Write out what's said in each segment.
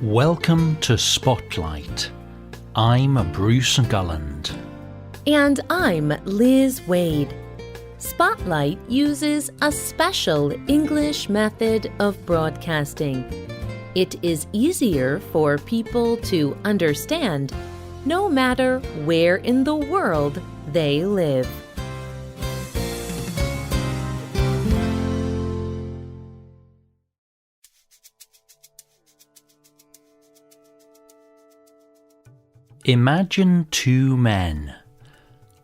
Welcome to Spotlight. I'm Bruce Gulland. And I'm Liz Waid. Spotlight uses a special English method of broadcasting. It is easier for people to understand, no matter where in the world they live. Imagine two men.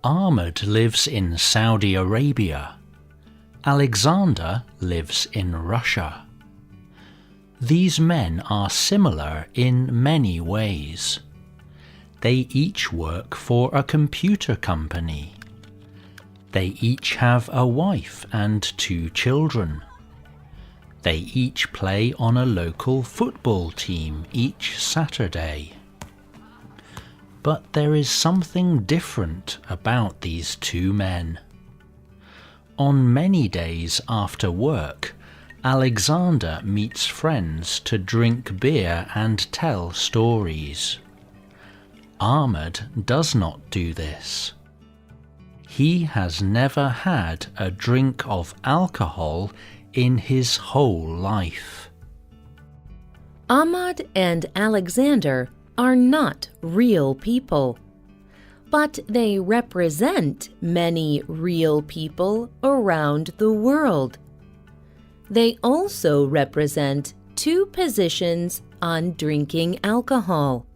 Ahmed lives in Saudi Arabia. Alexander lives in Russia. These men are similar in many ways. They each work for a computer company. They each have a wife and 2 children. They each play on a local football team each Saturday. But there is something different about these two men. On many days after work, Alexander meets friends to drink beer and tell stories. Ahmed does not do this. He has never had a drink of alcohol in his whole life. Ahmed and Alexander are not real people, but they represent many real people around the world. They also represent 2 positions on drinking alcohol.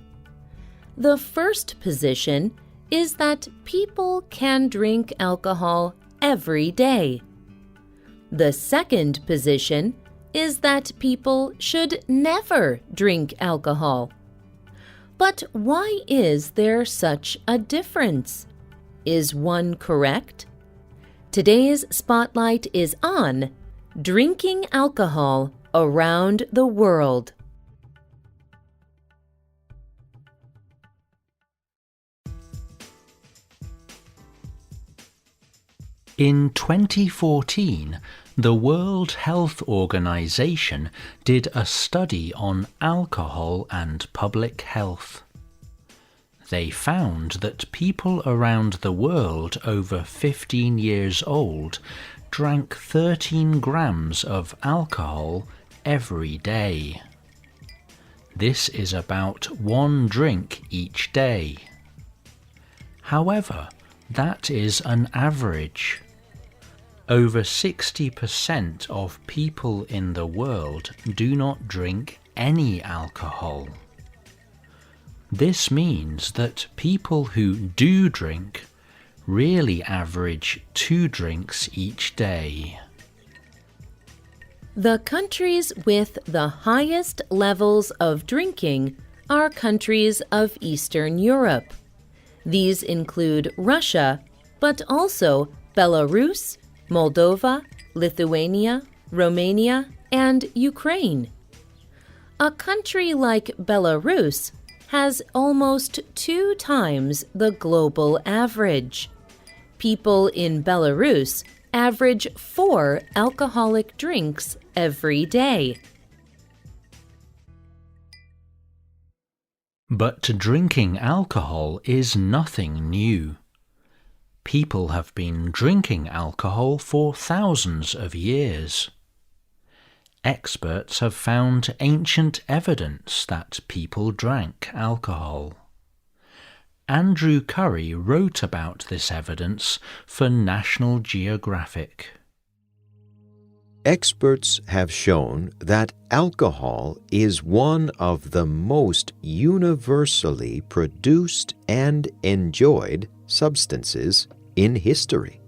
The first position is that people can drink alcohol every day. The second position is that people should never drink alcohol. But why is there such a difference? Is one correct? Today's spotlight is on drinking alcohol around the world. In 2014, the World Health Organization did a study on alcohol and public health. They found that people around the world over 15 years old drank 13 grams of alcohol every day. This is about 1 drink each day. However, that is an average. Over 60% of people in the world do not drink any alcohol. This means that people who do drink really average 2 drinks each day. The countries with the highest levels of drinking are countries of Eastern Europe. These include Russia, but also Belarus, Moldova, Lithuania, Romania, and Ukraine. A country like Belarus has almost 2 times the global average. People in Belarus average 4 alcoholic drinks every day. But drinking alcohol is nothing new. People have been drinking alcohol for thousands of years. Experts have found ancient evidence that people drank alcohol. Andrew Curry wrote about this evidence for National Geographic. Experts have shown that alcohol is one of the most universally produced and enjoyed substances in history.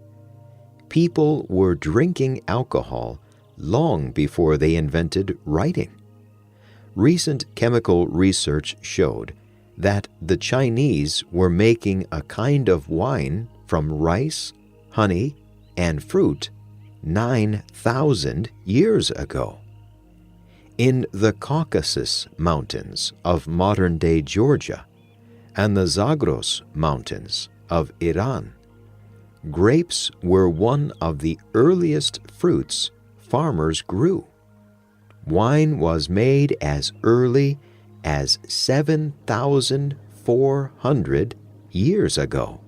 People were drinking alcohol long before they invented writing. Recent chemical research showed that the Chinese were making a kind of wine from rice, honey, and fruit 9,000 years ago. In the Caucasus Mountains of modern-day Georgia and the Zagros Mountains of Iran, grapes were one of the earliest fruits farmers grew. Wine was made as early as 7,400 years ago.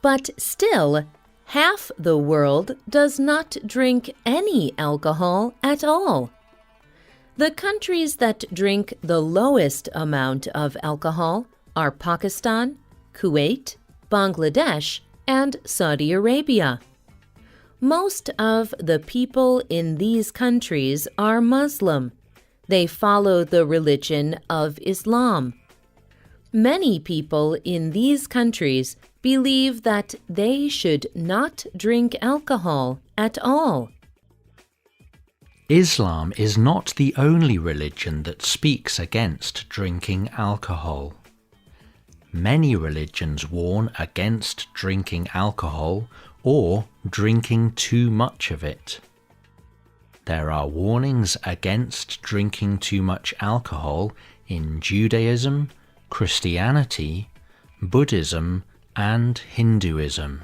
But still, half the world does not drink any alcohol at all. The countries that drink the lowest amount of alcohol are Pakistan, Kuwait, Bangladesh, and Saudi Arabia. Most of the people in these countries are Muslim. They follow the religion of Islam. Many people in these countries believe that they should not drink alcohol at all. Islam is not the only religion that speaks against drinking alcohol. Many religions warn against drinking alcohol or drinking too much of it. There are warnings against drinking too much alcohol in Judaism, Christianity, Buddhism, and Hinduism.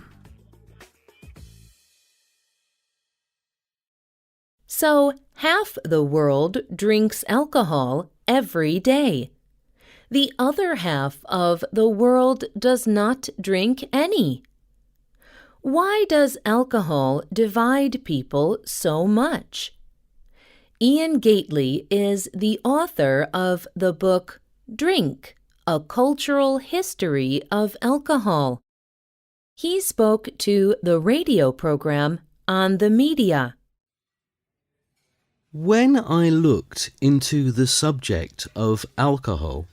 So, half the world drinks alcohol every day. The other half of the world does not drink any. Why does alcohol divide people so much? Ian Gately is the author of the book Drink: A Cultural History of Alcohol. He spoke to the radio program On the Media. When I looked into the subject of alcohol,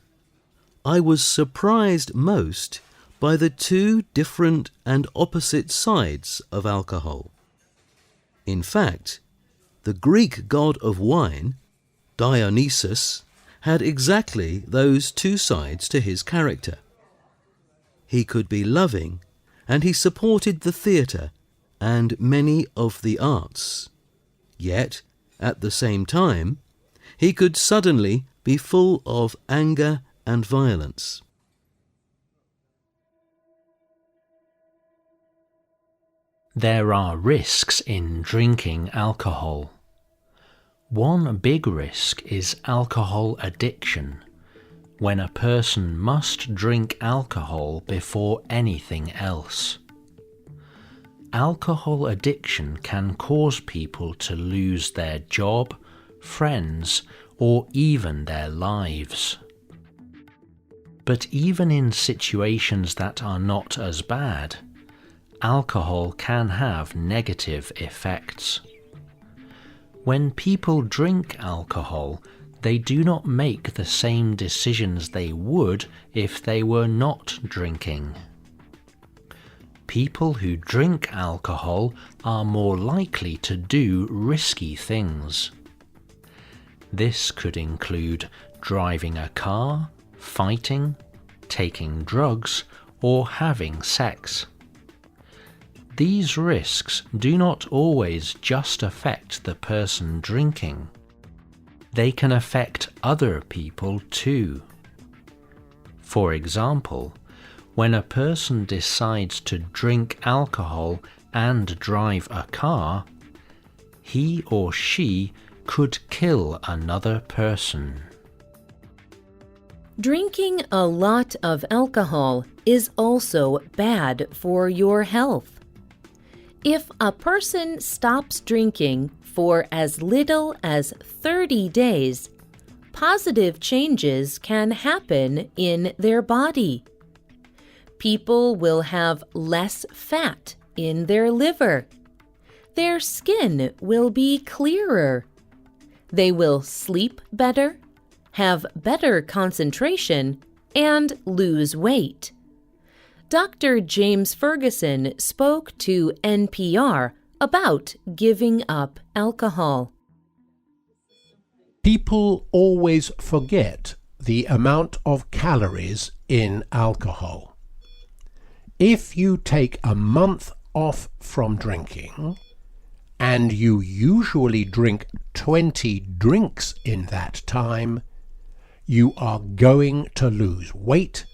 I was surprised most by the two different and opposite sides of alcohol. In fact, the Greek god of wine, Dionysus, had exactly those two sides to his character. He could be loving, and he supported the theatre and many of the arts. Yet, at the same time, he could suddenly be full of anger and violence. There are risks in drinking alcohol. One big risk is alcohol addiction, when a person must drink alcohol before anything else. Alcohol addiction can cause people to lose their job, friends, or even their lives. But even in situations that are not as bad, alcohol can have negative effects. When people drink alcohol, they do not make the same decisions they would if they were not drinking. People who drink alcohol are more likely to do risky things. This could include driving a car, fighting, taking drugs, or having sex. These risks do not always just affect the person drinking. They can affect other people too. For example, when a person decides to drink alcohol and drive a car, he or she could kill another person. Drinking a lot of alcohol is also bad for your health. If a person stops drinking for as little as 30 days, positive changes can happen in their body. People will have less fat in their liver. Their skin will be clearer. They will sleep better, have better concentration, and lose weight. Dr. James Ferguson spoke to NPR about giving up alcohol. People always forget the amount of calories in alcohol. If you take a month off from drinking, and you usually drink 20 drinks in that time, you are going to lose weight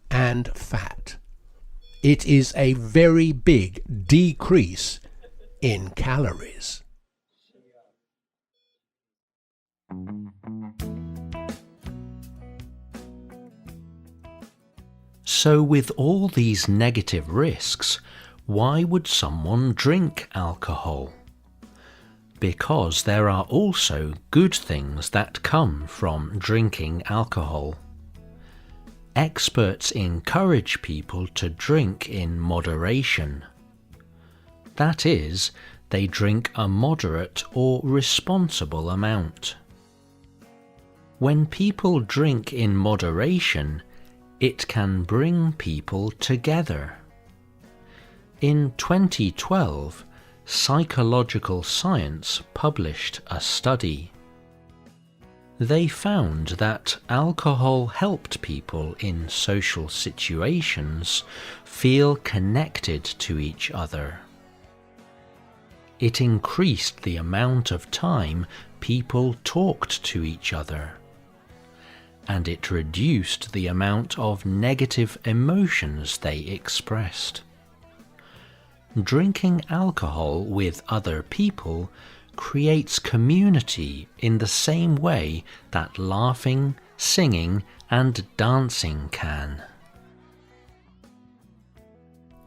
and fat. it is a very big decrease in calories. So with all these negative risks, why would someone drink alcohol? Because there are also good things that come from drinking alcohol. Experts encourage people to drink in moderation. That is, they drink a moderate or responsible amount. When people drink in moderation, it can bring people together. In 2012, Psychological Science published a study. They found that alcohol helped people in social situations feel connected to each other. It increased the amount of time people talked to each other, and it reduced the amount of negative emotions they expressed. Drinking alcohol with other people creates community in the same way that laughing, singing, and dancing can.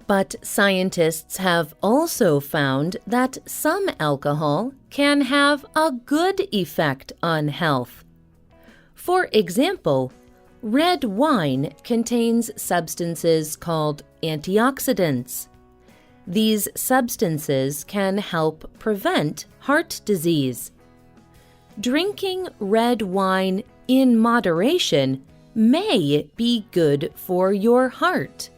But scientists have also found that some alcohol can have a good effect on health. For example, red wine contains substances called antioxidants. These substances can help prevent heart disease. Drinking red wine in moderation may be good for your heart.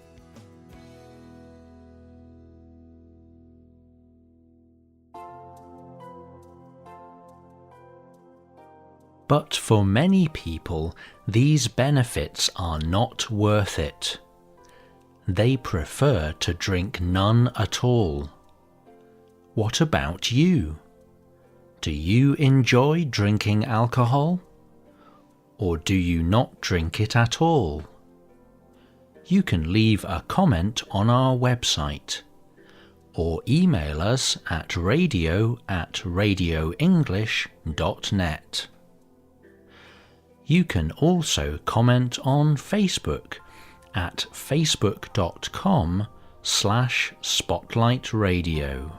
But for many people, these benefits are not worth it. They prefer to drink none at all. What about you? Do you enjoy drinking alcohol? Or do you not drink it at all? You can leave a comment on our website, or email us at radio@radioenglish.net. You can also comment on Facebook at facebook.com/spotlightradio.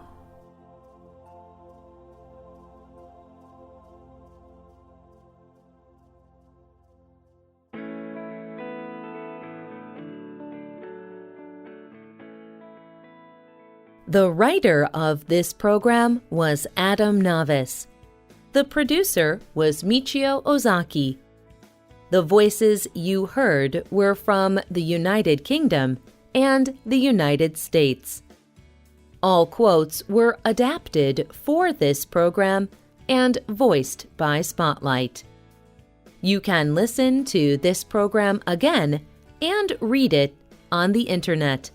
The writer of this program was Adam Navis. The producer was Michio Ozaki. The voices you heard were from the United Kingdom and the United States. All quotes were adapted for this program and voiced by Spotlight. You can listen to this program again and read it on the internet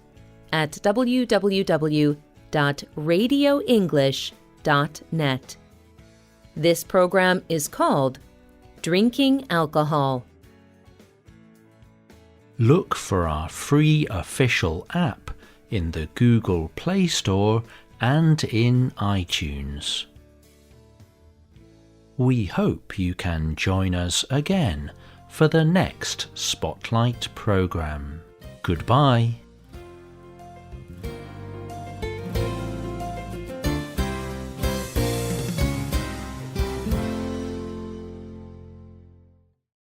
at www.radioenglish.net. This program is called Drinking Alcohol. Look for our free official app in the Google Play Store and in iTunes. We hope you can join us again for the next Spotlight program. Goodbye.